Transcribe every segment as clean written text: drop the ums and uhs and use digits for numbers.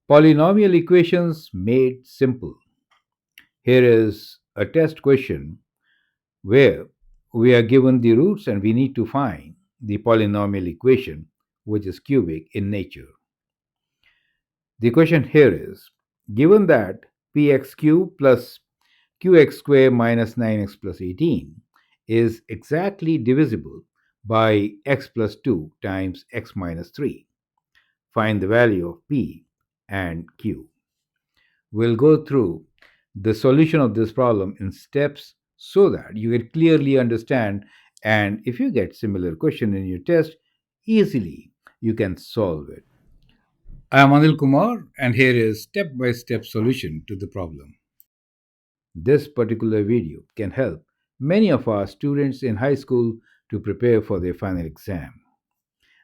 Polynomial equations made simple. Here is a test question where we are given the roots and we need to find the polynomial equation which is cubic in nature. The question here is given that px cubed plus qx squared minus 9x plus 18 is exactly divisible by x plus 2 times x minus 3, find the value of p and q. We'll go through the solution of this problem in steps so that you can clearly understand, and if you get similar question in your test, easily you can solve it. I am Anil Kumar, and here is step-by-step solution to the problem. This particular video can help many of our students in high school to prepare for their final exam.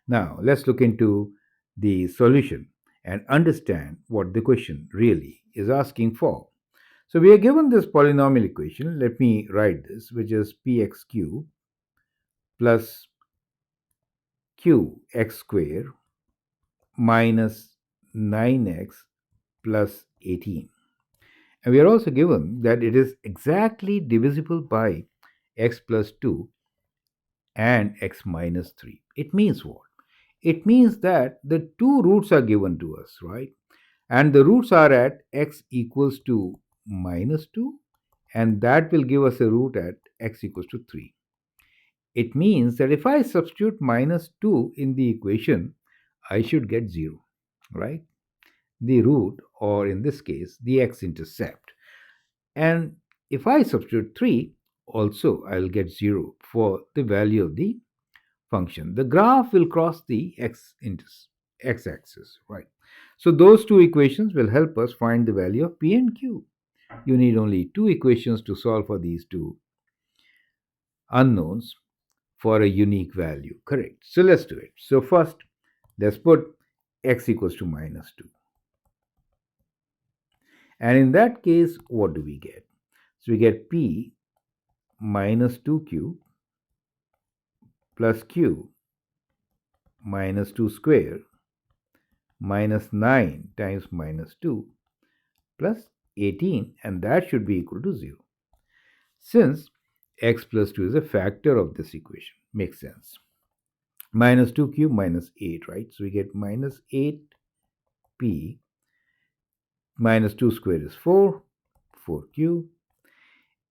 Now, let's look into the solution and understand what the question really is asking for. So we are given this polynomial equation. Let me write this, which is px cubed plus qx squared minus 9x plus 18. And we are also given that it is exactly divisible by x plus 2 and x minus 3. It means what? It means that the two roots are given to us, right? And the roots are at x equals to minus 2, and that will give us a root at x equals to 3. It means that if I substitute minus 2 in the equation, I should get 0, right? The root, or in this case, the x-intercept. And if I substitute 3, also I'll get 0 for the value of the function. The graph will cross the x-axis, right? So those two equations will help us find the value of p and q. You need only two equations to solve for these two unknowns for a unique value, correct? So let's do it. So first, let's put x equals to minus 2. And in that case, what do we get? So we get p minus 2q plus q minus 2 square minus 9 times minus 2 plus 18, and that should be equal to 0. Since x plus 2 is a factor of this equation, makes sense. Minus 2 cube minus 8, right? So we get minus 8p minus 2 square is 4, 4q.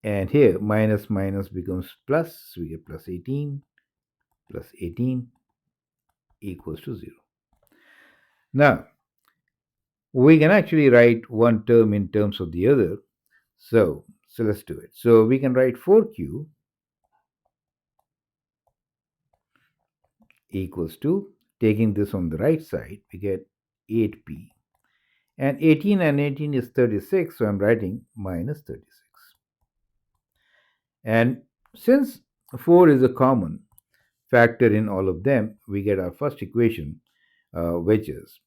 And here minus minus becomes plus, so we get plus 18 equals to 0. Now, we can actually write one term in terms of the other. So let's do it. So we can write 4q equals to, taking this on the right side, we get 8p. And 18 and 18 is 36, so I'm writing minus 36. And since 4 is a common factor in all of them, we get our first equation, which is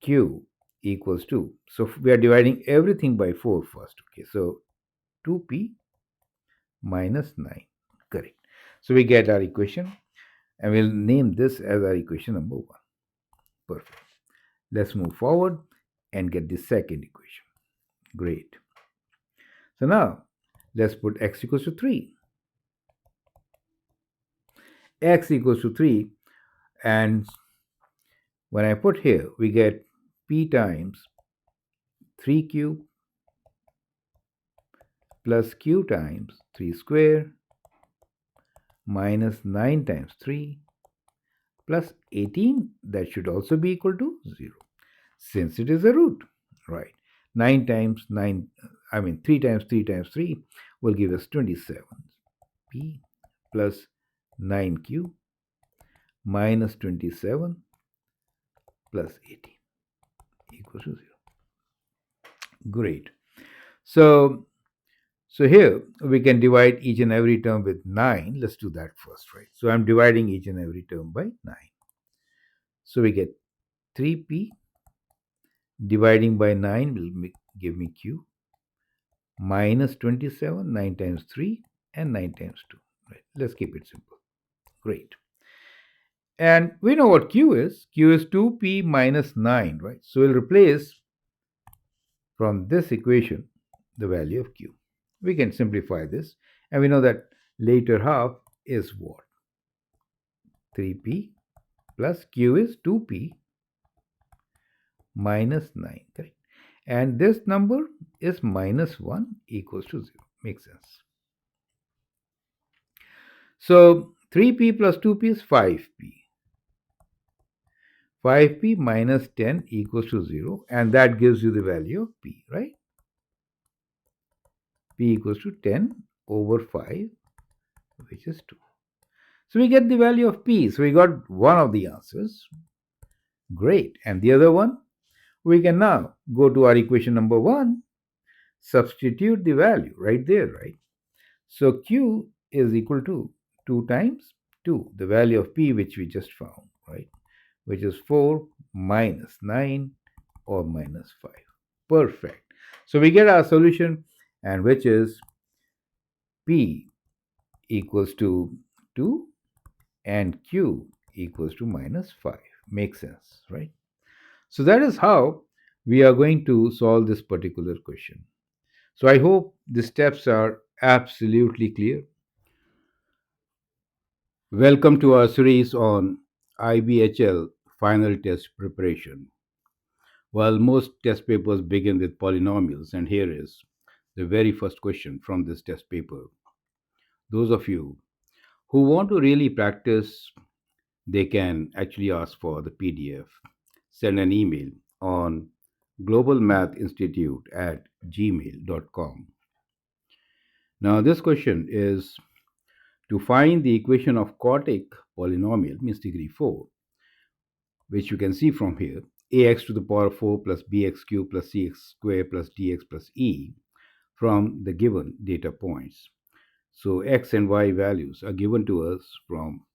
q equals to, so we are dividing everything by 4 first. Okay, so 2p minus 9, correct. So we get our equation, and we'll name this as our equation number 1. Perfect. Let's move forward and get the second equation. Great. So now let's put x equals to 3. X equals to 3, and when I put here, we get p times 3 cube plus q times 3 square minus 9 times 3 plus 18, that should also be equal to 0, since it is a root, right? 9 times 9, 3 times 3 times 3 will give us 27. P plus 9q minus 27 plus 18 equals to 0. Great. So here we can divide each and every term with 9. Let's do that first, right? So I'm dividing each and every term by 9. So we get 3p Dividing by 9 will give me q. Minus 27, 9 times 3, and 9 times 2. Right. Let's keep it simple. Great. And we know what q is. Q is 2p minus 9, right? So we'll replace from this equation the value of q. We can simplify this. And we know that later half is what? 3p plus q is 2p minus 9, correct? And this number is minus 1 equals to 0. Makes sense. So 3p plus 2p is 5p. 5p minus 10 equals to 0, and that gives you the value of p, right? P equals to 10 over 5, which is 2. So we get the value of p. So we got one of the answers. Great. And the other one, we can now go to our equation number 1, substitute the value right there, right? So q is equal to 2 times 2, the value of p which we just found, right? Which is 4 minus 9 or minus 5. Perfect. So we get our solution, and which is p equals to 2 and q equals to minus 5. Makes sense, right? So that is how we are going to solve this particular question. So I hope the steps are absolutely clear. Welcome to our series on IBHL final test preparation. Well, most test papers begin with polynomials, and here is the very first question from this test paper. Those of you who want to really practice, they can actually ask for the PDF. Send an email on globalmathinstitute at gmail.com. Now, this question is to find the equation of Quartic polynomial, means degree 4, which you can see from here, ax to the power 4 plus bx cubed plus cx squared plus dx plus e from the given data points. So x and y values are given to us from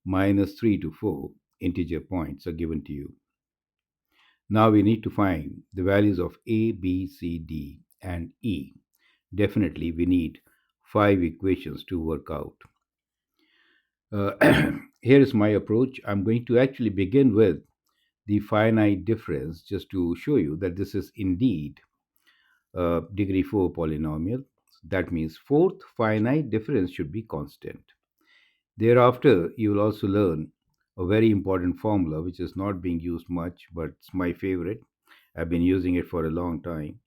minus 3 to 4 integer points are given to you. Now we need to find the values of a, b, c, d, and e. Definitely we need 5 equations to work out. Here is my approach. I'm going to actually begin with the finite difference just to show you that this is indeed a degree 4 polynomial. That means fourth finite difference should be constant. Thereafter, you will also learn a very important formula which is not being used much, but it's my favorite. I've been using it for a long time.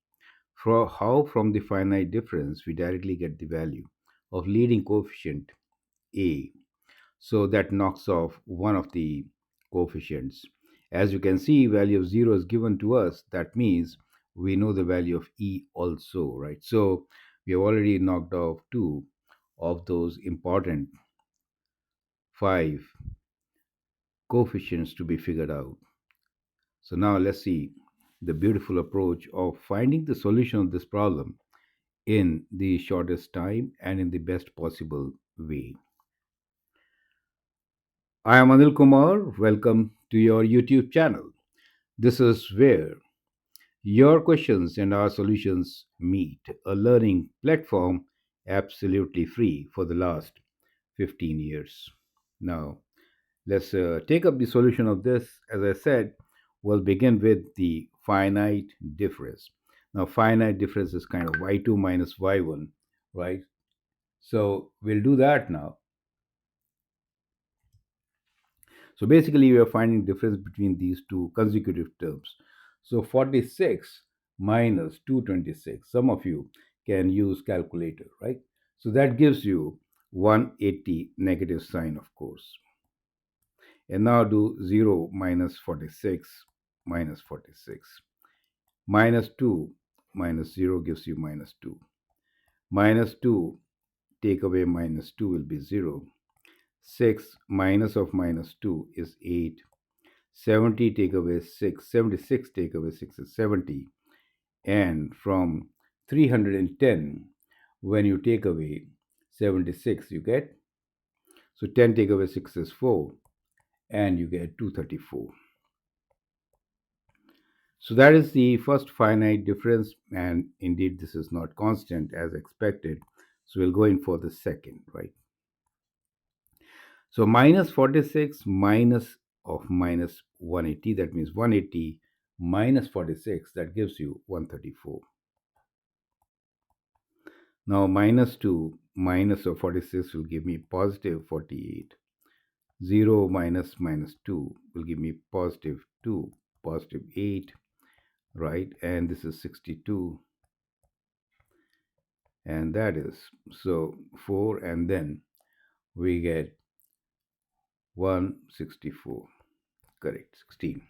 For how from the finite difference we directly get the value of leading coefficient a. So that knocks off one of the coefficients. As you can see, value of 0 is given to us. That means we know the value of e also, right? So we have already knocked off 2 of those important 5 coefficients to be figured out. So now let's see the beautiful approach of finding the solution of this problem in the shortest time and in the best possible way. I am Anil Kumar. Welcome to your YouTube channel. This is where your questions and our solutions meet, a learning platform absolutely free for the last 15 years. Now, let's take up the solution of this. As I said, we'll begin with the finite difference. Now, finite difference is kind of y2 minus y1, right? So we'll do that now. So basically, we are finding difference between these two consecutive terms. So 46 minus 226. Some of you can use calculator, right? So that gives you 180 negative sign, of course. And now do 0 minus 46 minus 46. Minus 2 minus 0 gives you minus 2. Minus 2 take away minus 2 will be 0. 6 minus of minus 2 is 8. 70 take away 6. 76 take away 6 is 70. And from 310, when you take away 76, you get, so 10 take away 6 is 4, and you get 234. So that is the first finite difference, and indeed this is not constant as expected. So we'll go in for the second, right? So minus 46 minus of minus 180, that means 180 minus 46, that gives you 134. Now minus 2 minus of 46 will give me positive 48. 0 minus minus 2 will give me positive 2, positive 8, right? And this is 62, and that is so 4, and then we get 164. Correct. 16.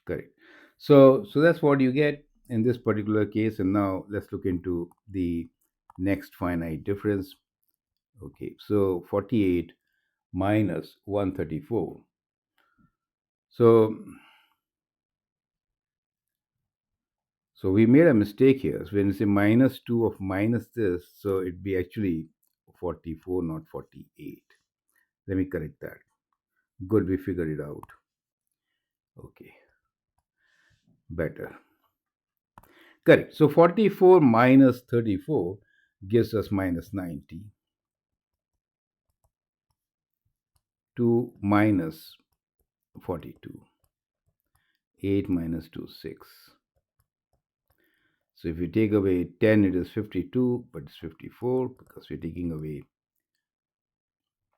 Correct. So that's what you get in this particular case. And now let's look into the next finite difference. Okay, so 48 minus 134. So we made a mistake here. So when you say minus 2 of minus this, so it'd be actually 44, not 48. Let me correct that. Good, we figured it out. Okay, better. Correct. So 44 minus 34 gives us minus 90. 2 minus 42. 8 minus 2, 6. So if you take away 10, it is 52, but it's 54 because we're taking away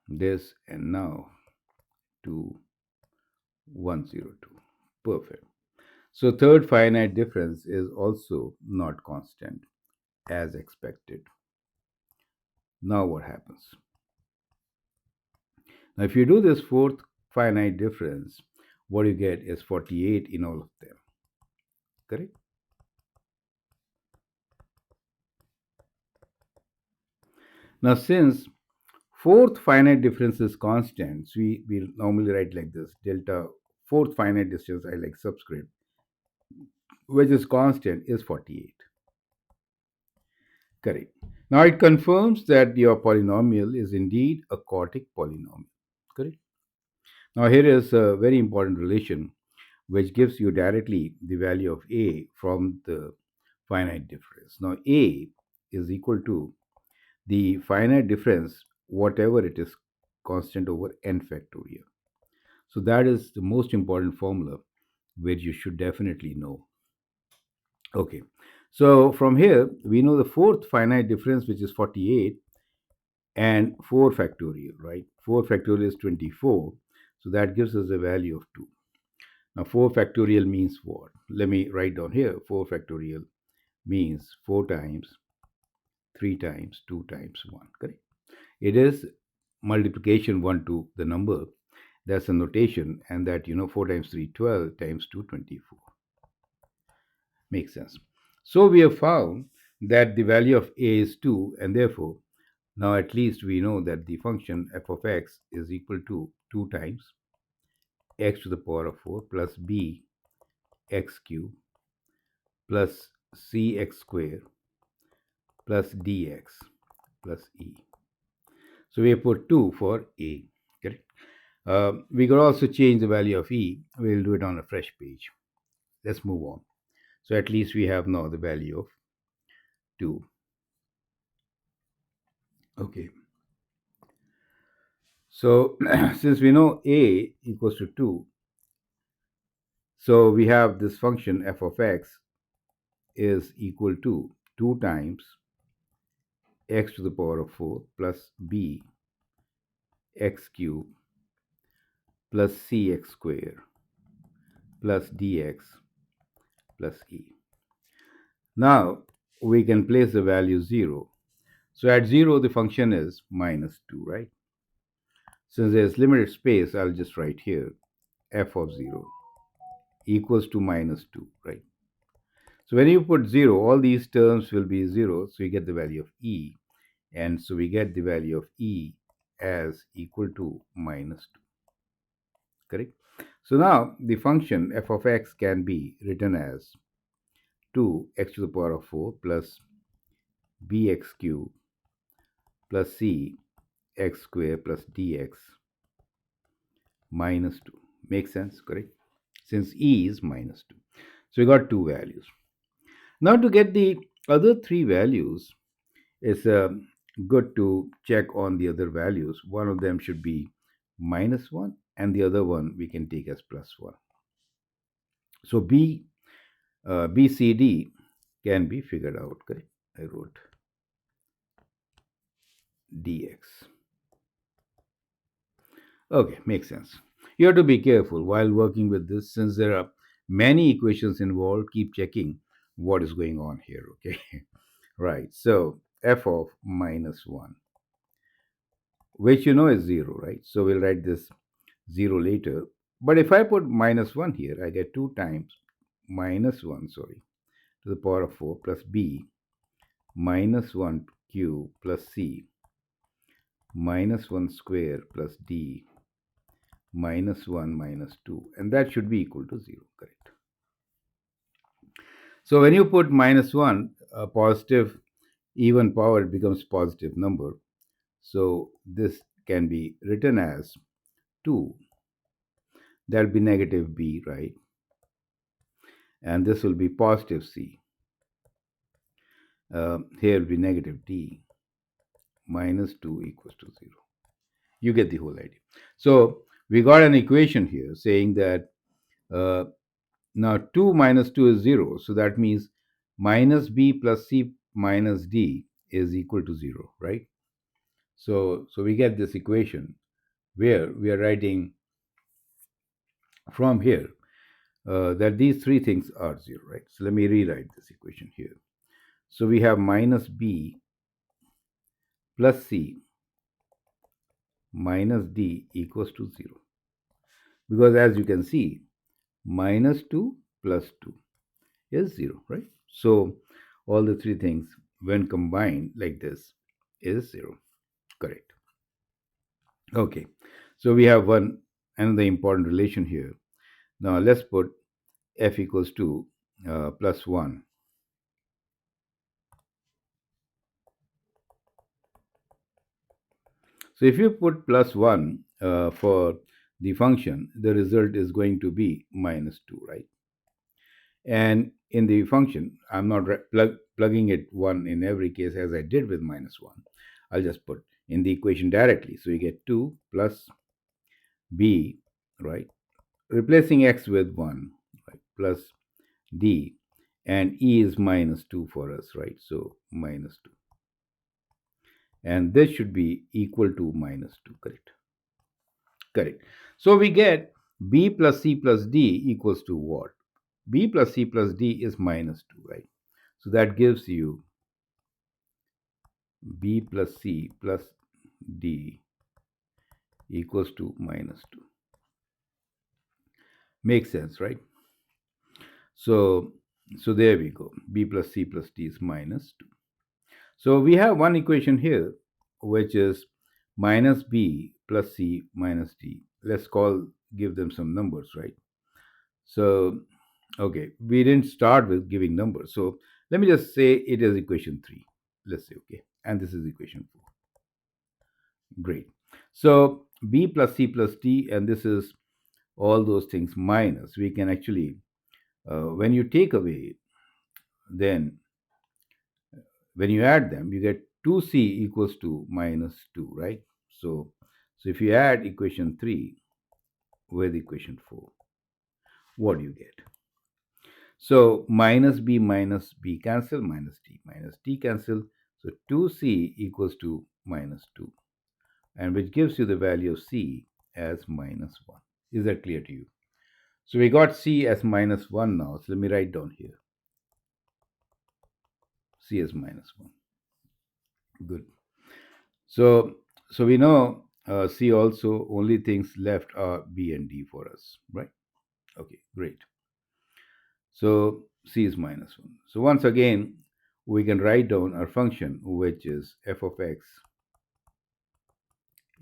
this, and now 2, 102. Perfect. So third finite difference is also not constant as expected. Now what happens? Now if you do this fourth finite difference, what you get is 48 in all of them. Correct? Now since fourth finite difference is constant, so we normally write like this: delta fourth finite distance, I like subscript, which is constant, is 48. Correct. Now it confirms that your polynomial is indeed a quartic polynomial. Correct. Now here is a very important relation which gives you directly the value of a from the finite difference. Now a is equal to the finite difference, whatever it is, constant over n factorial. So that is the most important formula which you should definitely know. Okay, so from here we know the fourth finite difference, which is 48, and 4 factorial, right? 4 factorial is 24, so that gives us a value of 2. Now 4 factorial means what? Let me write down here. 4 factorial means 4 times 3 times 2 times 1, correct? It is multiplication 1 to the number. That's a notation, and that 4 times 3, 12, times 2, 24. Makes sense. So we have found that the value of a is 2, and therefore now at least we know that the function f of x is equal to 2 times x to the power of 4 plus b x cube plus cx square plus dx plus e. So we have put 2 for a. Correct? We could also change the value of e. We'll do it on a fresh page. Let's move on. So at least we have now the value of 2. Okay. So since we know a equals to 2, so we have this function f of x is equal to 2 times x to the power of 4 plus b x cube plus cx square plus dx plus e. Now we can place the value 0. So at 0 the function is minus 2, right? Since there's limited space, I'll just write here f of 0 equals to minus 2, right? So when you put 0, all these terms will be 0, so you get the value of e. And so we get the value of e as equal to minus 2. Correct? So now the function f of x can be written as 2x to the power of 4 plus bx cube plus c x square plus dx minus 2. Makes sense, correct? Since e is minus 2. So we got two values. Now to get the other three values, it's good to check on the other values. One of them should be -1 and the other one we can take as +1. So B, C, D can be figured out, correct? I wrote dx. Okay, makes sense. You have to be careful while working with this since there are many equations involved. Keep checking what is going on here, okay? Right, so f of -1, which you know is 0, right? So we'll write this 0 later. But if I put -1 here, I get 2 times -1, sorry, to the power of 4 plus b -1 cube plus c -1 square plus d -1 minus 2. And that should be equal to 0, correct? So when you put -1, a positive even power, it becomes positive number. So this can be written as 2. That'll be negative b, right? And this will be positive c. Here will be negative d minus 2 equals to 0. You get the whole idea. So we got an equation here saying that uh, now 2 minus 2 is 0. So that means minus b plus c minus d is equal to 0, right? So we get this equation where we are writing from here that these three things are 0, right? So let me rewrite this equation here. So we have minus b plus c minus d equals to 0. Because as you can see, minus 2 plus 2 is 0, right? So all the three things when combined like this is 0, correct? Okay, so we have another important relation here. Now let's put f equals to plus 1. So if you put plus 1 for the function, the result is going to be minus 2, right? And in the function, I'm not plugging it 1 in every case as I did with -1. I'll just put in the equation directly. So you get 2 plus b, right? Replacing x with 1, right? Plus d. And e is minus 2 for us, right? So minus 2. And this should be equal to minus 2, correct? Correct. So we get b plus c plus d equals to what? B plus c plus d is minus 2, right? So that gives you b plus c plus d equals to minus 2. Makes sense, right? So there we go. B plus c plus d is minus 2. So we have one equation here, which is minus b plus c minus d. Let's give them some numbers, right? So, okay, we didn't start with giving numbers. So let me just say it is equation 3. Let's say, okay, and this is equation 4. Great. So b plus c plus d, and this is all those things minus. We can actually, when you take away, then when you add them, you get 2c equals to minus 2, right? So if you add equation 3 with equation 4, what do you get? So minus b cancel, minus d cancel. So 2c equals to minus 2, and which gives you the value of c as minus 1. Is that clear to you? So we got c as minus 1 now. So let me write down here. C as minus 1. Good. So we know C also, only things left are B and D for us, right? Okay, great. So C is minus 1. So once again, we can write down our function, which is f of x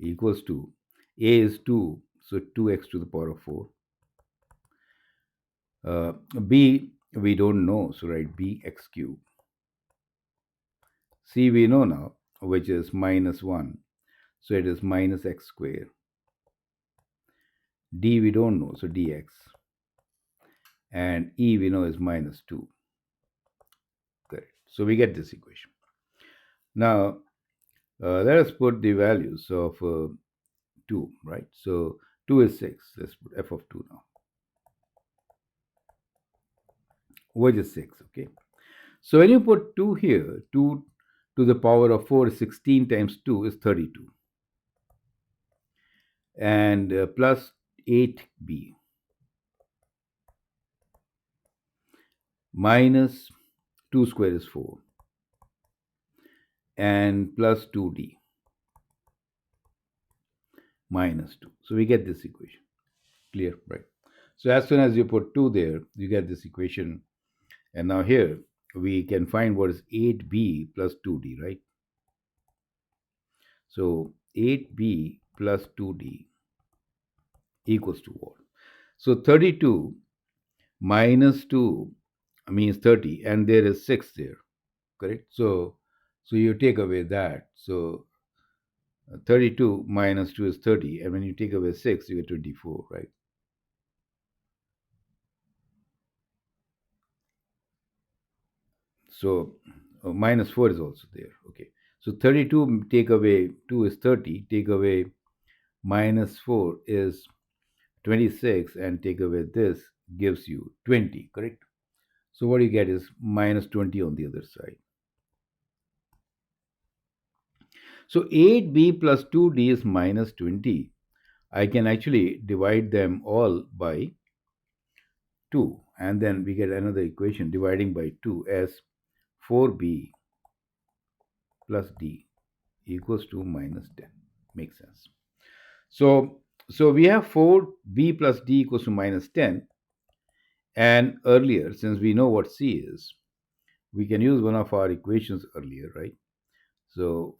equals to, A is 2, so 2x to the power of 4. B, we don't know, so write bx cubed. C we know now, which is minus 1, so it is minus x squared. D we don't know, so dx. and e we know is minus 2. Correct. So we get this equation. Now, let us put the values of 2, right? So 2 is 6. Let's put f of 2 now, which is 6, okay? So when you put 2 here, 2 to the power of 4 is 16 times 2 is 32. And plus 8b minus 2 square is 4 and plus 2d minus 2. So we get this equation. Clear, right? So as soon as you put 2 there, you get this equation. And now here we can find what is 8b plus 2d, right? So 8b plus 2d equals to what? So 32 minus 2 means 30, and there is 6 there, correct? So you take away that. So 32 minus 2 is 30, and when you take away 6, you get 24, right? So minus 4 is also there, okay? So 32 take away 2 is 30, take away minus 4 is 26, and take away this gives you 20, correct? So what you get is minus 20 on the other side. So 8b plus 2d is minus 20. I can actually divide them all by 2, and then we get another equation dividing by 2 as 4b plus d equals to minus 10. Makes sense. So we have 4b plus d equals to minus 10, and earlier, since we know what c is, we can use one of our equations earlier, right? So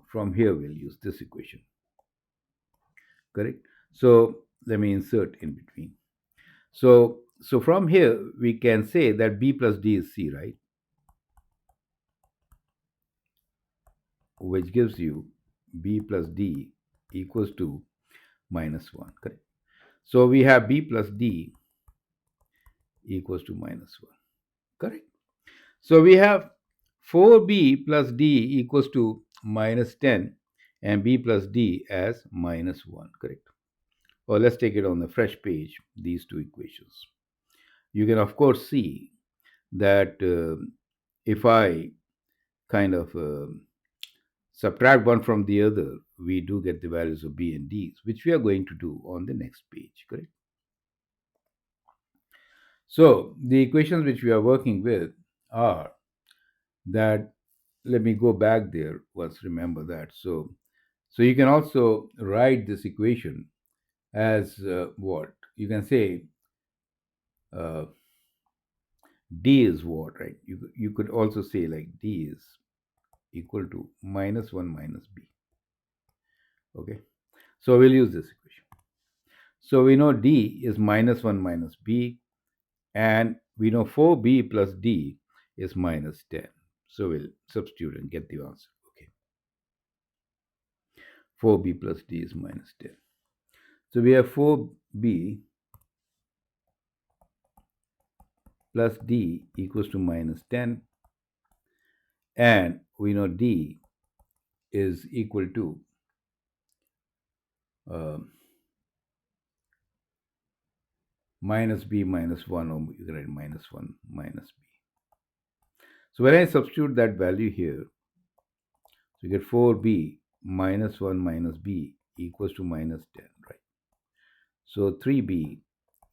from here we'll use this equation, correct? So let me insert in between. So from here we can say that b plus d is c, right? Which gives you b plus d equals to minus 1, correct? So we have b plus d equals to minus 1, correct? So we have 4b plus d equals to minus 10 and b plus d as minus 1, correct? Or let's take it on the fresh page, these two equations. You can, of course, see that if I kind of subtract one from the other, we do get the values of b and d's, which we are going to do on the next page, correct? So the equations which we are working with are that, let me go back there once, remember that. So you can also write this equation as what? You can say uh, d is what, right? You could also say like d is equal to minus 1 minus b. Okay, so we'll use this equation. So we know d is minus 1 minus b, and we know 4b plus d is minus 10. So we'll substitute and get the answer. Okay, 4b plus d is minus 10. So we have 4b plus d equals to minus 10, and we know d is equal to uh, minus b minus 1, or you can write minus 1 minus b. So when I substitute that value here, so you get 4b minus 1 minus b equals to minus 10, right? So 3b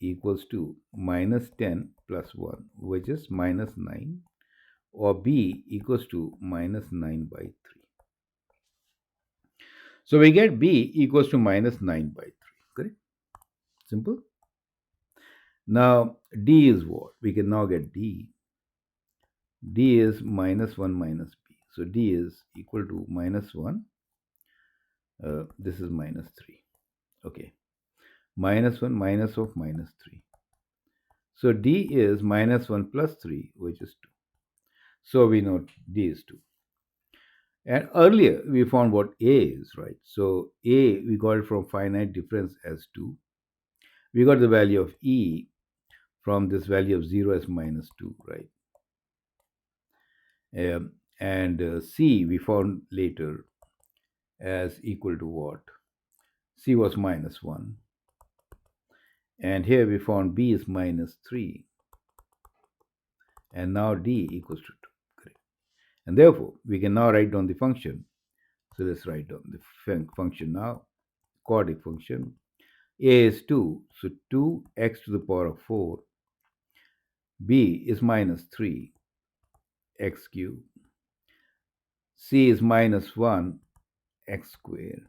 equals to minus 10 plus 1, which is minus 9, or b equals to minus 9 by 3. So we get b equals to minus 9 by 3, correct? Simple. Now d is what? We can now get d. D is minus 1 minus b. So d is equal to minus 1. This is minus 3. Okay. Minus 1 minus of minus 3. So d is minus 1 plus 3, which is 2. So we know d is 2. And earlier we found what a is, right? So a we got it from finite difference as 2. We got the value of e from this value of 0 as minus 2, right? And C we found later as equal to what? C was minus 1. And here we found B is minus 3. And now D equals to 2. Correct. And therefore, we can now write down the function. So let's write down the function now. Quartic function. A is 2. So 2x to the power of 4. B is minus 3. X cubed. C is minus 1. X squared.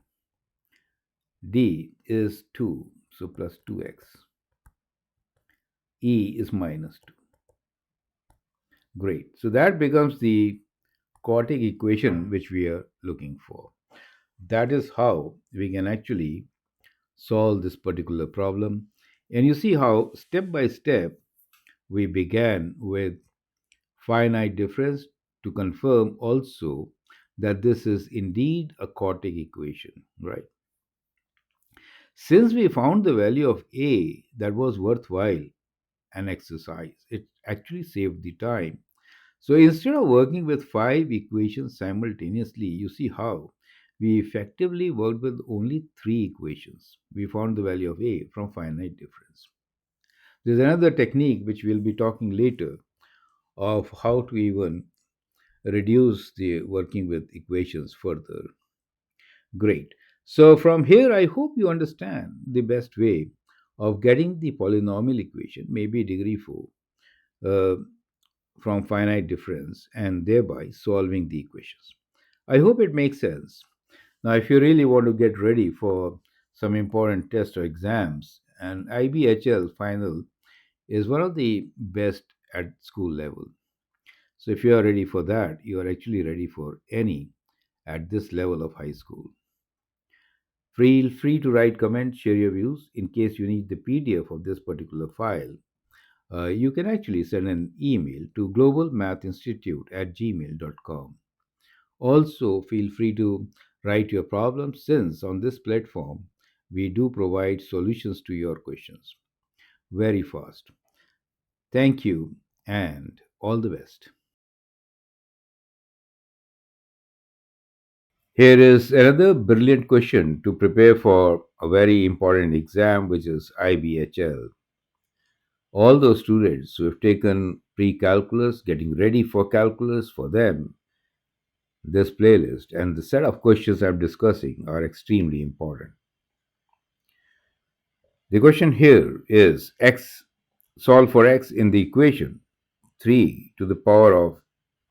D is 2. So plus 2x. E is minus 2. Great. So that becomes the quartic equation which we are looking for. That is how we can actually solve this particular problem. And you see how step by step we began with finite difference to confirm also that this is indeed a quartic equation, right? Since we found the value of a that was worthwhile an exercise, it actually saved the time. So instead of working with 5 equations simultaneously, you see how we effectively worked with only 3 equations. We found the value of a from finite difference. There's another technique which we'll be talking later of how to even reduce the working with equations further. Great. So from here, I hope you understand the best way of getting the polynomial equation, maybe degree 4, uh, from finite difference and thereby solving the equations. I hope it makes sense. Now, if you really want to get ready for some important tests or exams, and IBHL final is one of the best at school level. So if you are ready for that, you are actually ready for any at this level of high school. Feel free to write comments, share your views. In case you need the PDF of this particular file, you can actually send an email to globalmathinstitute@gmail.com. Also, feel free to write your problems since on this platform we do provide solutions to your questions very fast. Thank you and all the best. Here is another brilliant question to prepare for a very important exam, which is IBHL. All those students who have taken pre calculus, getting ready for calculus, for them, this playlist and the set of questions I'm discussing are extremely important. The question here is solve for x in the equation 3 to the power of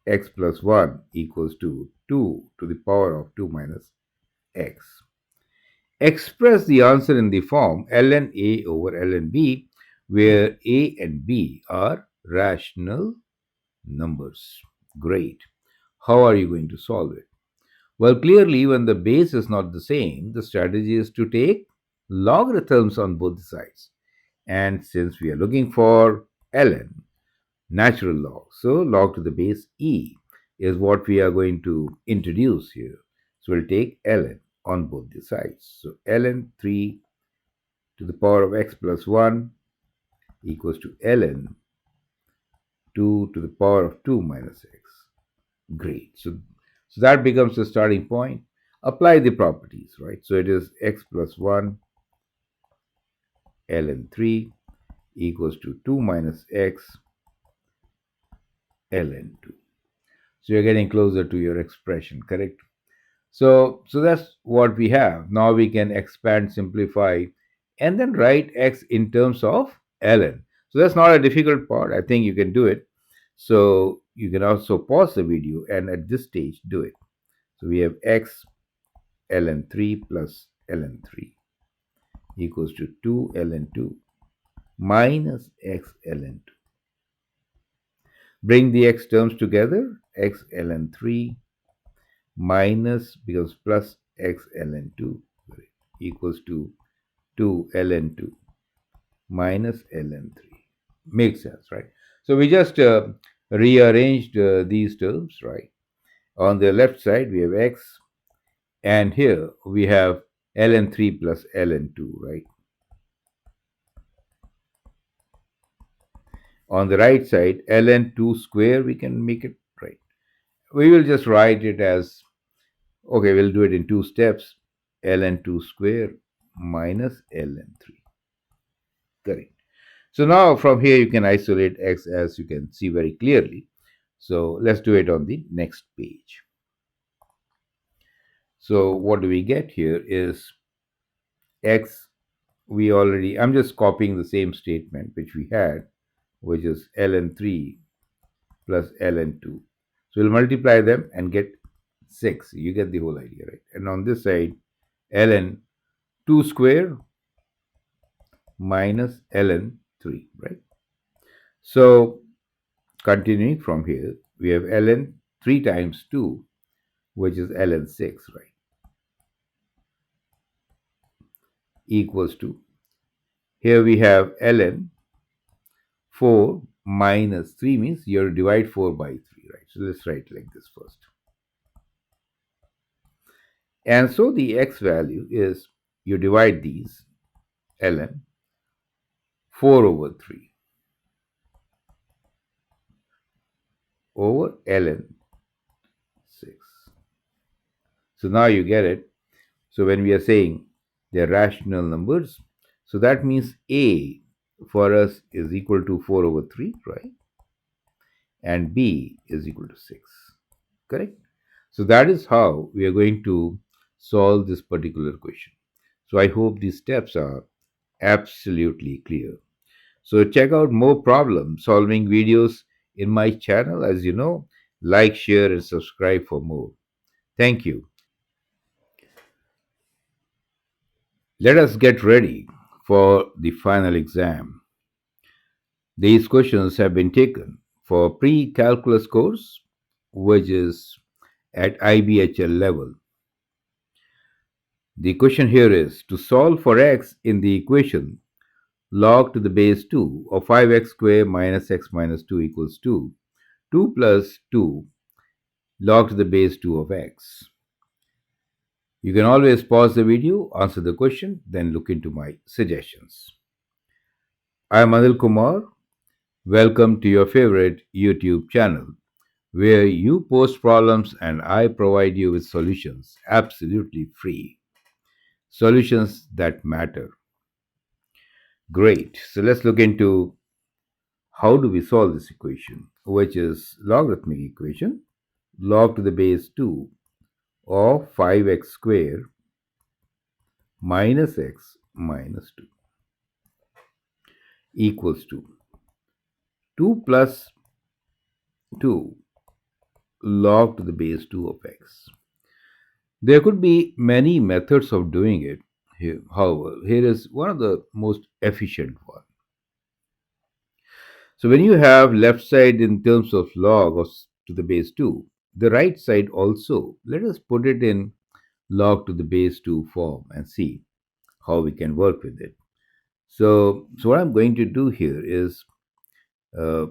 x plus 1 equals to 2 to the power of 2 minus x. Express the answer in the form ln A over ln B, where A and B are rational numbers. Great. How are you going to solve it? Well, clearly, when the base is not the same, the strategy is to take logarithms on both sides. And since we are looking for ln, natural log, so log to the base e is what we are going to introduce here. So we'll take ln on both the sides. So ln 3 to the power of x plus 1 equals to ln 2 to the power of 2 minus x. Great. So that becomes the starting point. Apply the properties, right? So it is x plus 1 ln 3 equals to 2 minus x ln 2. So you're getting closer to your expression, correct? So that's what we have. Now we can expand, simplify, and then write x in terms of ln. So that's not a difficult part. I think you can do it. So you can also pause the video and at this stage do it. So we have x ln 3 plus ln 3 equals to 2 ln 2 minus x ln 2. Bring the x terms together. X ln 3 minus becomes plus x ln 2 equals to 2 ln 2 minus ln 3. Makes sense, right? So we just rearranged these terms, right? On the left side, we have x, and here we have ln 3 plus ln 2, right? On the right side, ln2 square, we can make it right. We will just write it as, okay, we'll do it in two steps. ln2 square minus ln3. Correct. So now from here you can isolate x, as you can see very clearly. So let's do it on the next page. So what do we get here is x, I'm just copying the same statement which we had, which is ln3 plus ln2. So we'll multiply them and get 6. You get the whole idea, right? And on this side, ln2 square minus ln3, right? So continuing from here, we have ln 3 times 2, which is ln6, right? Equals to, here we have ln 4 minus 3, means you have to divide 4 by 3, right? So let's write like this first. And so the x value is, you divide these, ln 4 over 3 over ln 6. So now you get it. So when we are saying they're rational numbers, so that means a for us is equal to 4 over 3, right? And b is equal to 6. Correct? So that is how we are going to solve this particular question. So I hope these steps are absolutely clear. So check out more problem solving videos in my channel. As you know, like, share, and subscribe for more. Thank you. Let us get ready for the final exam. These questions have been taken for pre-calculus course, which is at IBHL level. The question here is to solve for x in the equation log to the base 2 of 5x squared minus x minus 2 equals 2, 2 plus 2 log to the base 2 of x. You can always pause the video, answer the question, then look into my suggestions. I am Anil Kumar. Welcome to your favorite YouTube channel, where you post problems and I provide you with solutions absolutely free. Solutions that matter. Great. So let's look into how do we solve this equation, which is logarithmic equation, log to the base 2 of 5x squared minus x minus 2 equals to 2 plus 2 log to the base 2 of x. There could be many methods of doing it. However, here is one of the most efficient one. So when you have left side in terms of log of to the base 2, the right side also, let us put it in log to the base 2 form and see how we can work with it. So what I'm going to do here is, uh,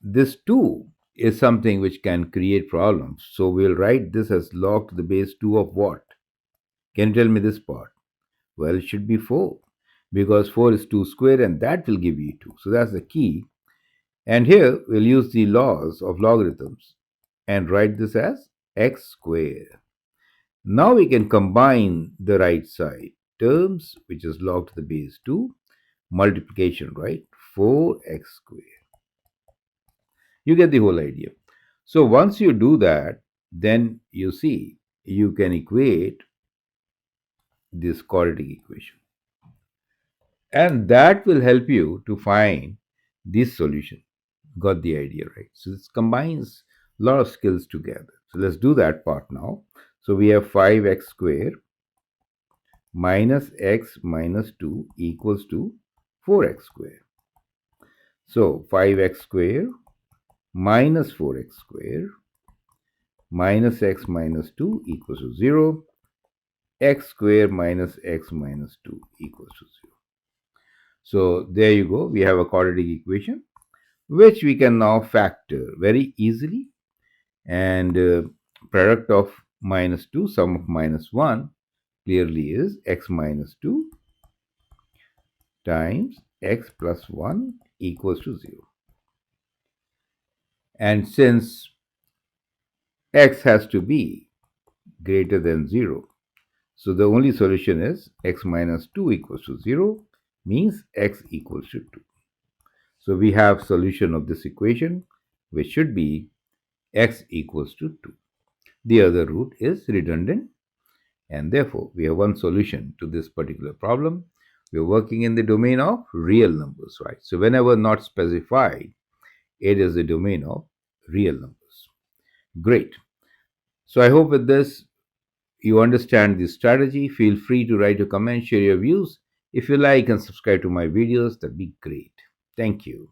this 2 is something which can create problems. So we'll write this as log to the base 2 of what? Can you tell me this part? Well, it should be 4, because 4 is 2 square and that will give you 2. So that's the key. And here we'll use the laws of logarithms and write this as x square. Now we can combine the right side terms, which is log to the base 2, multiplication, right? 4x square. You get the whole idea. So once you do that, then you see you can equate this quadratic equation. And that will help you to find this solution. Got the idea, right? So this combines a lot of skills together. So let's do that part now. So we have 5x squared minus x minus 2 equals to 4x squared. So 5x squared minus 4x squared minus x minus 2 equals to 0. X squared minus x minus 2 equals to 0. So there you go. We have a quadratic equation which we can now factor very easily. And product of minus 2, sum of minus 1 clearly is x minus 2 times x plus 1 equals to 0. And since x has to be greater than 0, so the only solution is x minus 2 equals to 0, means x equals to 2. So we have solution of this equation, which should be x equals to 2. The other root is redundant, and therefore we have one solution to this particular problem. We are working in the domain of real numbers, right? So whenever not specified, it is the domain of real numbers. Great. So I hope with this you understand this strategy. Feel free to write a comment, share your views. If you like and subscribe to my videos, that'd be great. Thank you.